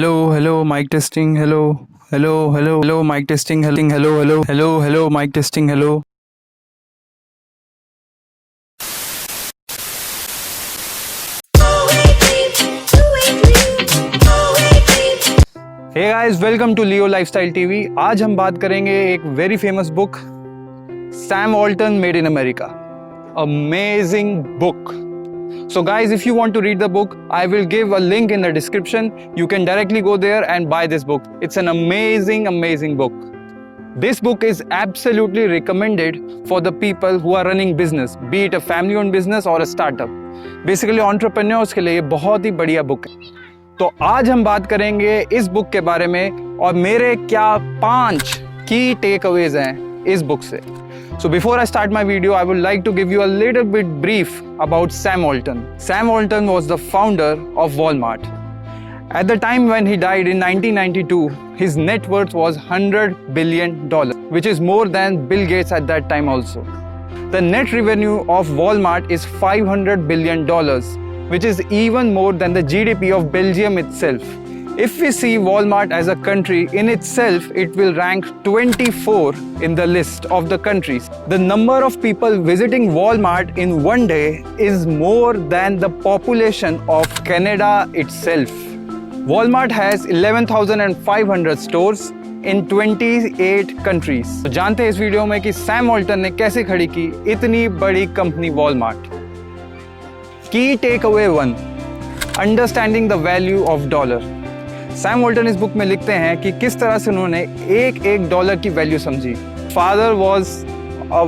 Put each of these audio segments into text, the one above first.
Hello, mic testing, hello, mic testing, hello, mic testing, hello. Hey guys, welcome to Leo Lifestyle TV. आज हम बात करेंगे एक very famous book, Sam Walton Made in America. Amazing book. So guys, if you want to read the book, I will give a link in the description. You can directly go there and buy this book. It's an amazing book. This book is absolutely recommended for the people who are running business, be it a family-owned business or a startup. Basically, entrepreneurs के लिए ये बहुत ही बढ़िया book है. तो आज हम बात करेंगे इस बुक के बारे में और मेरे क्या 5 की takeaways हैं इस बुक से. So before I start my video, I would like to give you a little bit brief about Sam Walton. Sam Walton was the founder of Walmart. At the time when he died in 1992, his net worth was $100 billion, which is more than Bill Gates at that time also. The net revenue of Walmart is $500 billion, which is even more than the GDP of Belgium itself. If we see Walmart as a country in itself, it will rank 24 in the list of the countries. The number of people visiting Walmart in one day is more than the population of Canada itself. Walmart has 11,500 stores in 28 countries. तो जानते हैं इस video में कि Sam Walton ने कैसे खड़ी की इतनी बड़ी company Walmart. Key takeaway 1: Understanding the value of dollar. Sam Walton इस बुक में लिखते हैं कि किस तरह से उन्होंने एक डॉलर की वैल्यू समझी. Father was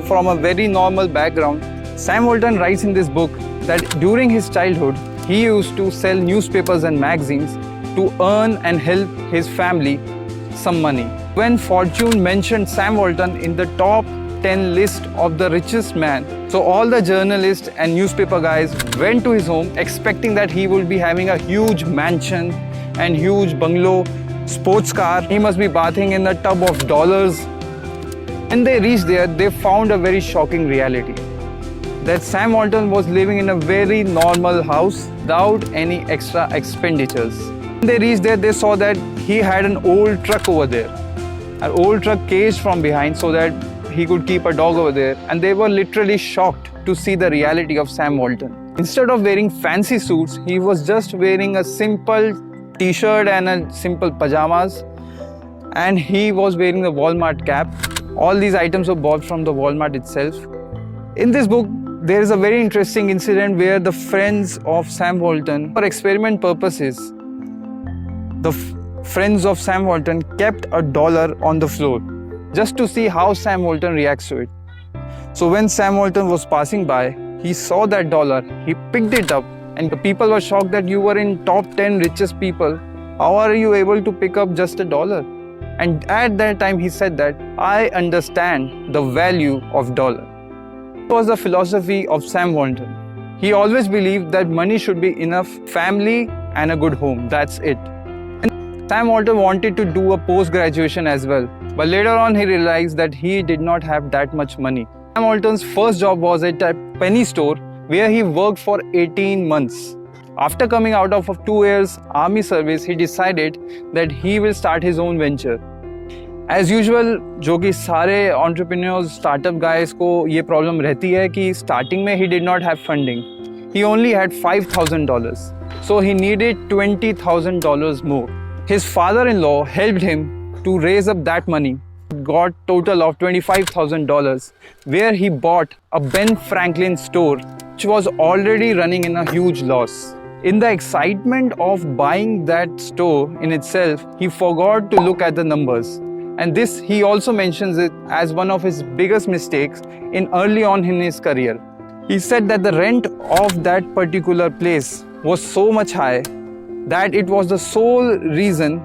from a very normal background. Sam Walton writes in this book that during his childhood he used to sell newspapers and magazines to earn and help his family some money. When Fortune mentioned Sam Walton in the top 10 list of the richest man, so all the journalists and newspaper guys went to his home expecting that he would be having a huge mansion and huge bungalow, sports car. He must be bathing in a tub of dollars. When they reached there, they found a very shocking reality. That Sam Walton was living in a very normal house without any extra expenditures. When they reached there, they saw that he had an old truck over there. An old truck caged from behind so that he could keep a dog over there. And they were literally shocked to see the reality of Sam Walton. Instead of wearing fancy suits, he was just wearing a simple t-shirt and a simple pajamas. And he was wearing the Walmart cap. All these items were bought from the Walmart itself. In this book, there is a very interesting incident where the friends of Sam Walton, for experiment purposes, the friends of Sam Walton kept $1 on the floor just to see how Sam Walton reacts to it. So when Sam Walton was passing by, he saw that dollar, he picked it up, and the people were shocked that you were in top 10 richest people. How are you able to pick up just $1? And at that time he said that, I understand the value of dollar. It was the philosophy of Sam Walton. He always believed that money should be enough, family and a good home, that's it. Sam Walton wanted to do a post-graduation as well, but later on he realized that he did not have that much money. Sam Walton's first job was at a penny store where he worked for 18 months. After coming out of 2 years army service, he decided that he will start his own venture. As usual, जो कि सारे entrepreneurs, startup guys को ये problem रहती है कि starting में he did not have funding. He only had $5,000, so he needed $20,000 more. His father-in-law helped him to raise up that money, got total of $25,000, where he bought a Ben Franklin store, which was already running in a huge loss. In the excitement of buying that store in itself, he forgot to look at the numbers. And this, he also mentions it as one of his biggest mistakes in early on in his career. He said that the rent of that particular place was so much high that it was the sole reason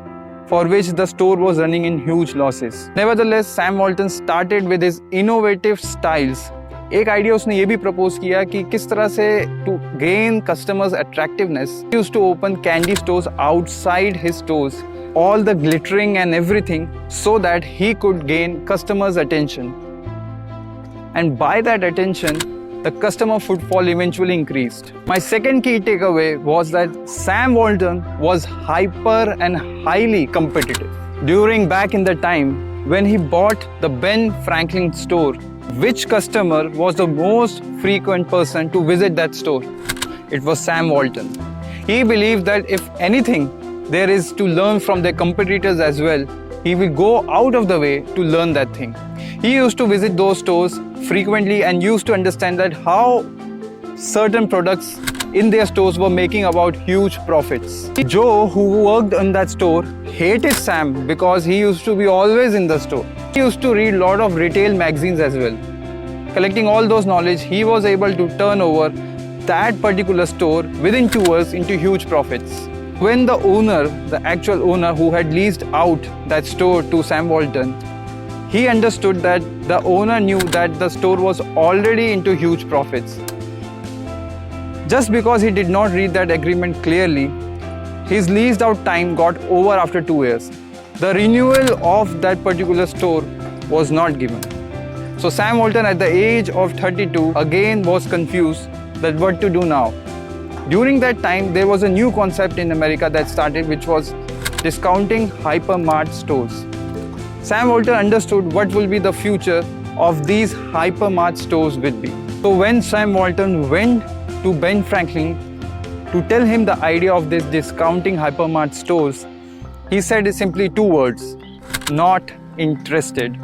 for which the store was running in huge losses. Nevertheless, Sam Walton started with his innovative styles. एक idea उसने ये भी propose किया कि किस तरह से to gain customers' attractiveness, he used to open candy stores outside his stores, all the glittering and everything, so that he could gain customers' attention. And by that attention, the customer footfall eventually increased. My second key takeaway was that Sam Walton was hyper and highly competitive. Back in the time when he bought the Ben Franklin store, which customer was the most frequent person to visit that store? It was Sam Walton. He believed that if anything there is to learn from their competitors as well, he will go out of the way to learn that thing. He used to visit those stores frequently and used to understand that how certain products in their stores were making about huge profits. Joe, who worked in that store, hated Sam because he used to be always in the store. He used to read a lot of retail magazines as well. Collecting all those knowledge, he was able to turn over that particular store within 2 years into huge profits. When the owner, the actual owner who had leased out that store to Sam Walton, he understood that the owner knew that the store was already into huge profits. Just because he did not read that agreement clearly, his leased out time got over after 2 years. The renewal of that particular store was not given. So Sam Walton at the age of 32 again was confused that what to do now. During that time, there was a new concept in America that started, which was discounting hypermart stores. Sam Walton understood what will be the future of these hypermart stores will be. So when Sam Walton went to Ben Franklin to tell him the idea of this discounting hypermart stores, he said simply 2 words: not interested.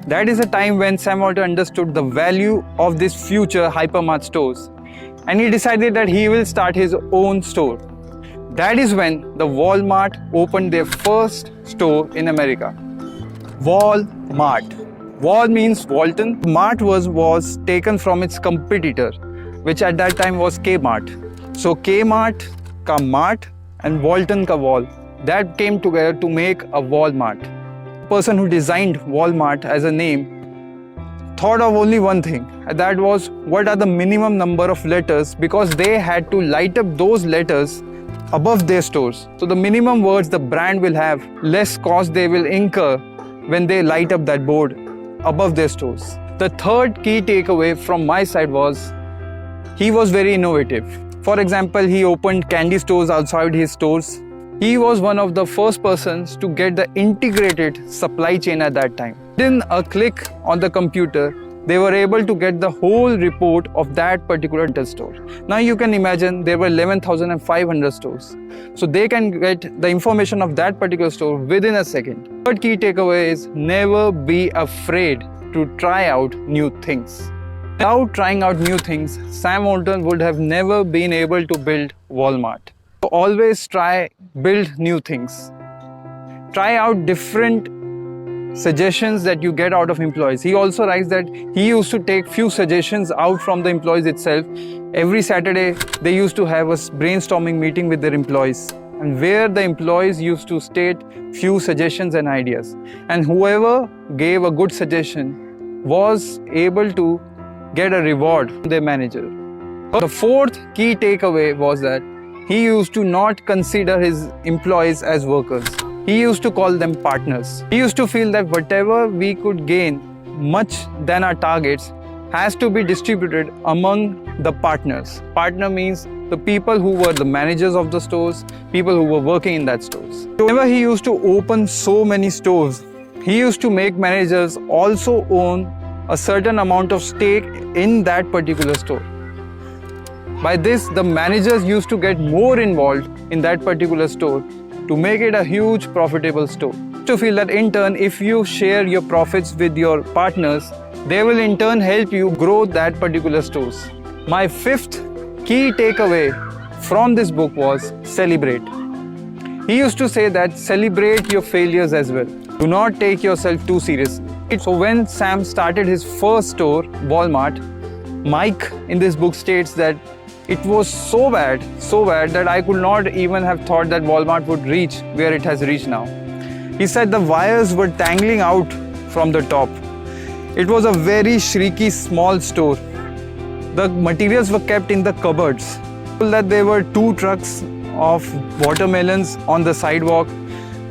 That is a time when Sam Walton understood the value of this future hypermart stores, and he decided that he will start his own store. That is when the Walmart opened their first store in America. Walmart. Wal means Walton. Mart was taken from its competitor, which at that time was Kmart. So Kmart ka Mart and Walton ka Wal, that came together to make a Walmart. The person who designed Walmart as a name thought of only one thing, and that was what are the minimum number of letters, because they had to light up those letters above their stores. So the minimum words the brand will have, less cost they will incur when they light up that board above their stores. The third key takeaway from my side was he was very innovative. For example, he opened candy stores outside his stores. He was one of the first persons to get the integrated supply chain at that time. Within a click on the computer, they were able to get the whole report of that particular store. Now you can imagine there were 11,500 stores. So they can get the information of that particular store within a second. Third key takeaway is never be afraid to try out new things. Without trying out new things, Sam Walton would have never been able to build Walmart. So always build new things. Try out different suggestions that you get out of employees. He also writes that he used to take few suggestions out from the employees itself. Every Saturday, they used to have a brainstorming meeting with their employees, and where the employees used to state few suggestions and ideas. And whoever gave a good suggestion was able to get a reward from their manager. The fourth key takeaway was that he used to not consider his employees as workers. He used to call them partners. He used to feel that whatever we could gain much than our targets has to be distributed among the partners. Partner means the people who were the managers of the stores, people who were working in that stores. Whenever he used to open so many stores, he used to make managers also own a certain amount of stake in that particular store. By this, the managers used to get more involved in that particular store to make it a huge profitable store. To feel that in turn, if you share your profits with your partners, they will in turn help you grow that particular stores. My fifth key takeaway from this book was celebrate. He used to say that celebrate your failures as well. Do not take yourself too seriously. So when Sam started his first store, Walmart, Mike in this book states that it was so bad that I could not even have thought that Walmart would reach where it has reached now. He said the wires were tangling out from the top. It was a very shrieky small store. The materials were kept in the cupboards. That there were 2 trucks of watermelons on the sidewalk.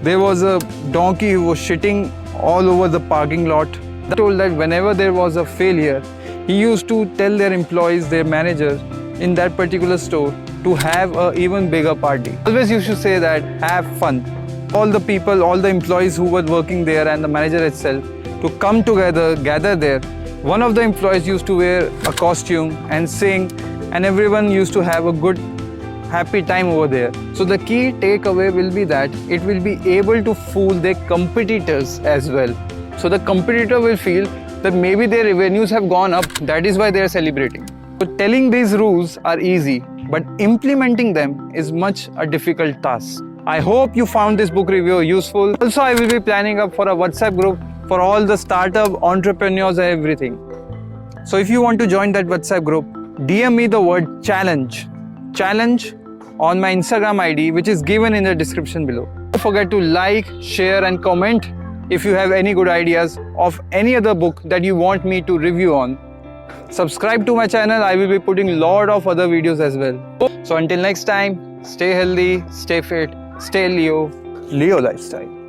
There was a donkey who was shitting all over the parking lot. They told that whenever there was a failure, He used to tell their employees, their manager in that particular store to have an even bigger party. Always used to say that, have fun. All the people, all the employees who were working there and the manager itself to come together, gather there. One of the employees used to wear a costume and sing, and everyone used to have a good, happy time over there. So the key takeaway will be that it will be able to fool their competitors as well. So the competitor will feel that maybe their revenues have gone up, that is why they are celebrating. So telling these rules are easy, but implementing them is much a difficult task. I hope you found this book review useful. Also, I will be planning up for a WhatsApp group for all the startup entrepreneurs and everything. So if you want to join that WhatsApp group, DM me the word challenge on my Instagram ID, which is given in the description below. Don't forget to like, share and comment if you have any good ideas of any other book that you want me to review on. Subscribe to my channel. I will be putting a lot of other videos as well. So until next time, stay healthy, stay fit, stay Leo lifestyle.